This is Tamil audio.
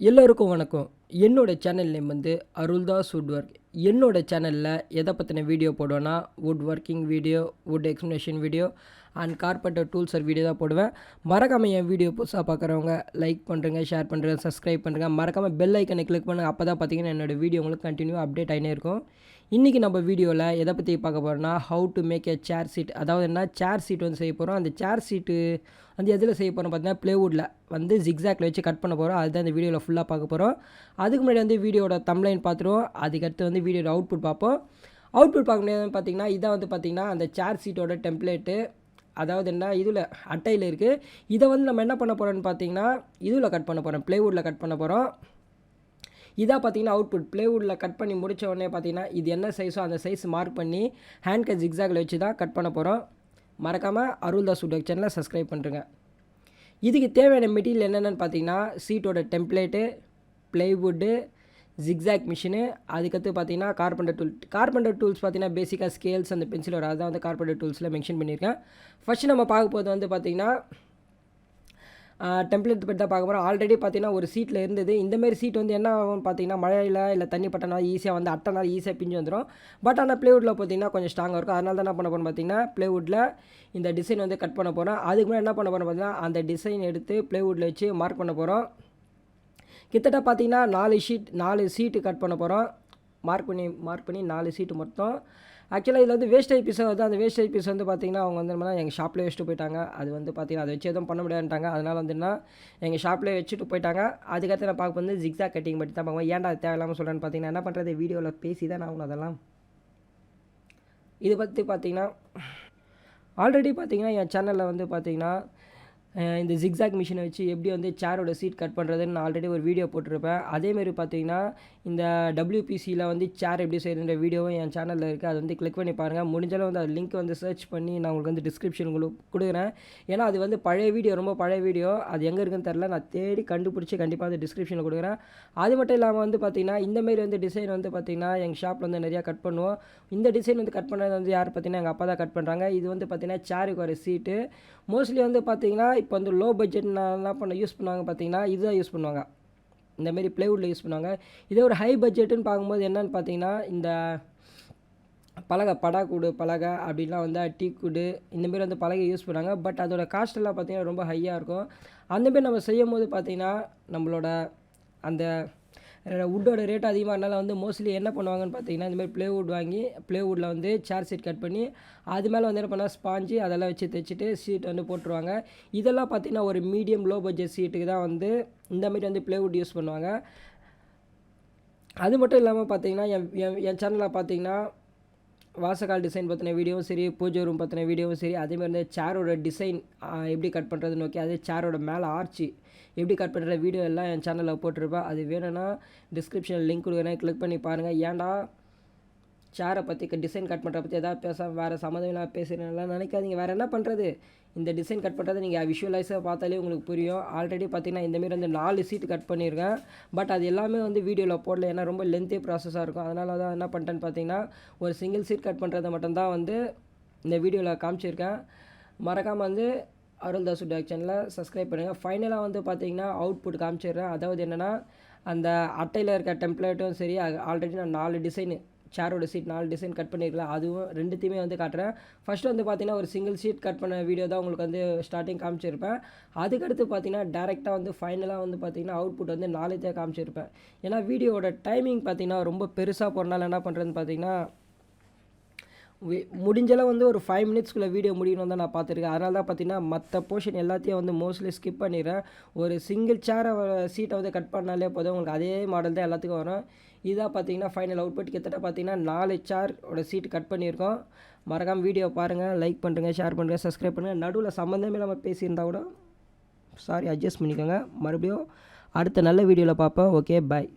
எல்லோருக்கும் வணக்கம். என்னோட சேனல் நேம் வந்து அருள்தாஸ் வுட் ஒர்க். என்னோட சேனலில் எதை பற்றின வீடியோ போடுவேன்னா wood working video, wood explanation video and carpenter டூல்ஸர் வீடியோ தான் போடுவேன். மறக்காமல் என் வீடியோ புதுசாக பார்க்குறவங்க லைக் பண்ணுறேங்க, ஷேர் பண்ணுறேங்க, சப்ஸ்கிரைப் பண்ணுறேங்க. மறக்காமல் பெல் ஐக்கனை கிளிக் பண்ணுங்கள். அப்போ தான் பார்த்தீங்கன்னா என்னோடய வீடியோ உங்களுக்கு கண்டினியூ அப்டேட் ஆகினே இருக்கும். இன்றைக்கி நம்ம வீடியோவில் எதை பற்றி பார்க்க போகிறோம்னா how to make a chair seat. அதாவது என்ன சேர் சீட் வந்து செய்ய போகிறோம். அந்த சேர் சீட்டு வந்து எதில் செய்ய போகிறோம் பார்த்தீங்கன்னா ப்ளைவுட்டில் வந்து ஜிக்ஸாக்ல வச்சு கட் பண்ண போகிறோம். அதுதான் இந்த வீடியோவில் ஃபுல்லாக பார்க்க போகிறோம். அதுக்கு முன்னாடி வந்து வீடியோட தம்ப்லைன் பார்த்துருவோம். அதுக்கடுத்து வந்து வீடியோட அவுட்புட் பார்ப்போம். அவுட்புட் பார்க்க முடியாது பார்த்தீங்கன்னா இதான் வந்து பார்த்திங்கன்னா அந்த சேர் சீட்டோட டெம்ப்ளேட்டு. அதாவது என்ன இதில் அட்டையில் இருக்குது. இதை வந்து நம்ம என்ன பண்ண போகிறோம்னு பார்த்தீங்கன்னா இதில் கட் பண்ண போகிறோம், ப்ளைவுட்டில் கட் பண்ண போகிறோம். இதாக பார்த்தீங்கன்னா அவுட்புட் ப்ளைவுட்டில் கட் பண்ணி முடித்த உடனே பார்த்தீங்கன்னா இது என்ன சைஸோ அந்த சைஸ் மார்க் பண்ணி ஹேண்ட் கட் ஜிக்ஸாகில் வச்சு தான் கட் பண்ண போகிறோம். மறக்காமல் அருள்தாஸ் வுட் ஒர்க் சேனலை சப்ஸ்கிரைப் பண்ணுறேங்க. இதுக்கு தேவையான மெட்டீரியல் என்னென்னு பார்த்தீங்கன்னா சீட்டோட டெம்ப்ளேட்டு, ப்ளைவுட்டு, ஜிக்ஸாக் மிஷினு, அதுக்கடுத்து பார்த்தீங்கன்னா கார்பெண்டர் டூல்ஸ் பார்த்தீங்கன்னா பேசிக்காக ஸ்கேல்ஸ் அந்த பென்சில் வர அதான் வந்து கார்பெண்டர் டூல்ஸில் மென்ஷன் பண்ணியிருக்கேன். ஃபஸ்ட்டு நம்ம பார்க்க போகிறது வந்து பார்த்திங்கன்னா டெம்ப்ளேட் பற்றி தான் பார்க்க போகிறோம். ஆல்ரெடி பார்த்தீங்கன்னா ஒரு சீட்டில் இருந்தது. இந்தமாரி சீட் வந்து என்ன ஆகும்னு பார்த்தீங்கன்னா மழையில் இல்லை தண்ணி பட்டனா ஈஸியாக வந்து அட்டைனால ஈஸியாக பிஞ்சு வந்துடும். பட் ஆனால் ப்ளைவுட்டில் பார்த்தீங்கன்னா கொஞ்சம் ஸ்ட்ராங்காக இருக்கும். அதனால தான் என்ன பண்ண போகிறோம் பார்த்தீங்கன்னா ப்ளைவுட்டில் இந்த டிசைன் வந்து கட் பண்ண போகிறோம். அதுக்கு முன்னாடி என்ன பண்ண போகிறோம் பார்த்தீங்கன்னா அந்த டிசைன் எடுத்து ப்ளைவுட்டில் வச்சு மார்க் பண்ண போகிறோம். கிட்டத்தட்ட பார்த்தீங்கன்னா 4 சீட்டு கட் பண்ண போகிறோம். மார்க் பண்ணி 4 சீட்டு மொத்தம். ஆக்சுவலாக இதில் வந்து வேஸ்டேஜ் பீஸ் வந்து அந்த வேஸ்டேஜ் பீஸ் வந்து பார்த்திங்கன்னா அவங்க வந்து எங்கள் ஷாப்லேயே வச்சுட்டு போயிட்டாங்க. அது வந்து பார்த்திங்கன்னா அதை வச்சு எதுவும் பண்ண முடியாதுட்டாங்க. அதனால் வந்துன்னா எங்கள் ஷாப்லேயே வச்சுட்டு போயிட்டாங்க. அதுக்கடுத்து நான் பார்க்க வந்து ஜிக்ஸாக் கட்டிங் பற்றி தான் பார்ப்போம். ஏன்டா அது தேவையில்லாமல் சொல்கிறேன்னு பார்த்தீங்கன்னா என்ன பண்ணுறது, வீடியோவில் பேசி தான் ஆகணும். அதெல்லாம் இதை பற்றி பார்த்திங்கன்னா ஆல்ரெடி பார்த்திங்கன்னா என் சேனலில் வந்து பார்த்திங்கன்னா இந்த ஜிக்ஸாக் மிஷினை வச்சு எப்படி வந்து சேரோட சீட் கட் பண்ணுறதுன்னு நான் ஆல்ரெடி ஒரு வீடியோ போட்டிருப்பேன். அதேமாரி பார்த்தீங்கன்னா இந்த WPCயில் வந்து சேர் எப்படி செய்யறதுன்ற வீடியோவும் என் சேனலில் இருக்குது. அது வந்து கிளிக் பண்ணி பாருங்கள். முடிஞ்சாலும் வந்து அது லிங்க் வந்து சர்ச் பண்ணி நான் உங்களுக்கு வந்து டிஸ்கிரிப்ஷன் கொடுக்குறேன். ஏன்னா அது வந்து பழைய வீடியோ, ரொம்ப பழைய வீடியோ. அது எங்கே இருக்குன்னு தெரில, நான் தேடி கண்டுபிடிச்சி கண்டிப்பாக வந்து டிஸ்கிரிப்ஷனில் கொடுக்குறேன். அது மட்டும் இல்லாமல் வந்து பார்த்திங்கன்னா இந்தமாரி வந்து டிசைன் வந்து பார்த்திங்கன்னா எங்கள் ஷாப்பில் வந்து நிறையா கட் பண்ணுவோம். இந்த டிசைன் வந்து கட் பண்ணுறது வந்து யார் பார்த்திங்கன்னா எங்கள் அப்பா தான் கட் பண்ணுறாங்க. இது வந்து பார்த்திங்கன்னா சேருக்கு வர சீட்டு. மோஸ்ட்லி வந்து பார்த்திங்கன்னா இப்போ வந்து லோ பட்ஜெட் நான் என்ன யூஸ் பண்ணுவாங்க பார்த்திங்கன்னா இதுதான் யூஸ் பண்ணுவாங்க. இந்தமாரி ப்ளைவுட்டில் யூஸ் பண்ணுவாங்க. இதே ஒரு ஹை பட்ஜெட்டுன்னு பார்க்கும்போது என்னென்னு பார்த்தீங்கன்னா இந்த பலகை, படாக்கூடு பலகை அப்படின்லாம் வந்து டீக்குடு இந்தமாரி வந்து பலகை யூஸ் பண்ணுவாங்க. பட் அதோட காஸ்ட்டெல்லாம் பார்த்திங்கன்னா ரொம்ப ஹையாக இருக்கும். அந்தமாரி நம்ம செய்யும் போது பார்த்திங்கன்னா நம்மளோட அந்த வுட்டோட ரேட் அதிகமாக இருந்தாலும் வந்து மோஸ்ட்லி என்ன பண்ணுவாங்கன்னு பார்த்தீங்கன்னா இந்தமாதிரி ப்ளைவுட் வாங்கி ப்ளைவுட்டில் வந்து சேர் சீட் கட் பண்ணி அது மேலே வந்து என்ன பண்ணால் ஸ்பாஞ்சு அதெல்லாம் வச்சு தைச்சிட்டு சீட் வந்து போட்டுருவாங்க. இதெல்லாம் பார்த்திங்கன்னா ஒரு மீடியம் லோ பட்ஜெட் சீட்டுக்கு தான் வந்து இந்தமாரி வந்து ப்ளைவுட் யூஸ் பண்ணுவாங்க. அது மட்டும் இல்லாமல் பார்த்தீங்கன்னா என் சேனலில் பார்த்தீங்கன்னா வாசக்கால் டிசைன் பற்றின வீடியோவும் சரி, பூஜை ரூம் பற்றின வீடியோவும் சரி, அதேமாதிரி வந்து சேரோட டிசைன் எப்படி கட் பண்ணுறதுன்னு ஓகே, அதே சேரோட மேலே ஆர்ச்சி எப்படி கட் பண்ணுற வீடியோ எல்லாம் என் சேனலில் போட்டிருப்பேன். அது வேணும்னா டிஸ்கிரிப்ஷனில் லிங்க் கொடுக்குறேன், கிளிக் பண்ணி பாருங்கள். ஏன்டா சேரை பற்றி டிசைன் கட் பண்ணுற பற்றி எதாவது வேறு சம்மந்தம் பேசுகிறேன்லாம் நினைக்காதீங்க. வேறு என்ன பண்ணுறது, இந்த டிசைன் கட் பண்ணுறது நீங்கள் விஷுவலைஸாக பார்த்தாலே உங்களுக்கு புரியும். ஆல்ரெடி பார்த்திங்கன்னா இந்தமாரி வந்து 4 சீட் கட் பண்ணியிருக்கேன். பட் அது எல்லாமே வந்து வீடியோவில் போடல, ஏன்னா ரொம்ப லென்த்தே ப்ராசஸாக இருக்கும். அதனால தான் என்ன பண்ணிட்டேன்னு பார்த்தீங்கன்னா ஒரு சிங்கிள் சீட் கட் பண்ணுறதை மட்டும்தான் வந்து இந்த வீடியோவில் காமிச்சிருக்கேன். மறக்காமல் வந்து அருள்தாஸ் வுட் ஒர்க் சேனலை சப்ஸ்கிரைப் பண்ணுங்கள். ஃபைனலாக வந்து பார்த்திங்கன்னா அவுட்புட் காமிச்சிடுறேன். அதாவது என்னென்னா அந்த அட்டையில் இருக்க டெம்ப்ளேட்டும் சரி, ஆல்ரெடி நான் 4 டிசைனு சேரோட சீட் 4 டிசைன் கட் பண்ணியிருக்கலாம். அதுவும் ரெண்டுத்தையுமே வந்து காட்டுறேன். ஃபஸ்ட்டு வந்து பார்த்திங்கன்னா ஒரு சிங்கிள் சீட் கட் பண்ண வீடியோ தான் உங்களுக்கு வந்து ஸ்டார்டிங் காமிச்சிருப்பேன். அதுக்கடுத்து பார்த்திங்கன்னா டேரெக்டாக வந்து ஃபைனலாக வந்து பார்த்திங்கன்னா அவுட்புட் வந்து 4 காமிச்சிருப்பேன். ஏன்னா வீடியோட டைமிங் பார்த்திங்கன்னா ரொம்ப பெருசாக போகிறனால என்ன பண்ணுறதுன்னு பார்த்திங்கன்னா முடிஞ்சளவு வந்து ஒரு 5 மினிட்ஸ்க்குள்ளே வீடியோ முடியணும் தான் நான் பார்த்துருக்கேன். அதனால தான் பார்த்திங்கன்னா மற்ற போர்ஷன் எல்லாத்தையும் வந்து மோஸ்ட்லி ஸ்கிப் பண்ணிடுறேன். ஒரு சிங்கிள் சீட்டை வந்து கட் பண்ணாலே போதும், உங்களுக்கு அதே மாடல் தான் எல்லாத்துக்கும் வரும். இதாக பார்த்திங்கன்னா ஃபைனல் அவுட்புட் கிட்டத்தட்ட பார்த்திங்கன்னா 4 சேரோட சீட் கட் பண்ணியிருக்கோம். மறக்காமல் வீடியோ பாருங்கள், லைக் பண்ணுங்கள், ஷேர் பண்ணுங்கள், சப்ஸ்கிரைப் பண்ணுங்கள். நடுவில் சம்மந்தமே நம்ம பேசியிருந்தால் கூட சாரி அட்ஜஸ்ட் பண்ணிக்கோங்க. மறுபடியும் அடுத்த நல்ல வீடியோவில் பார்ப்போம். ஓகே, பாய்.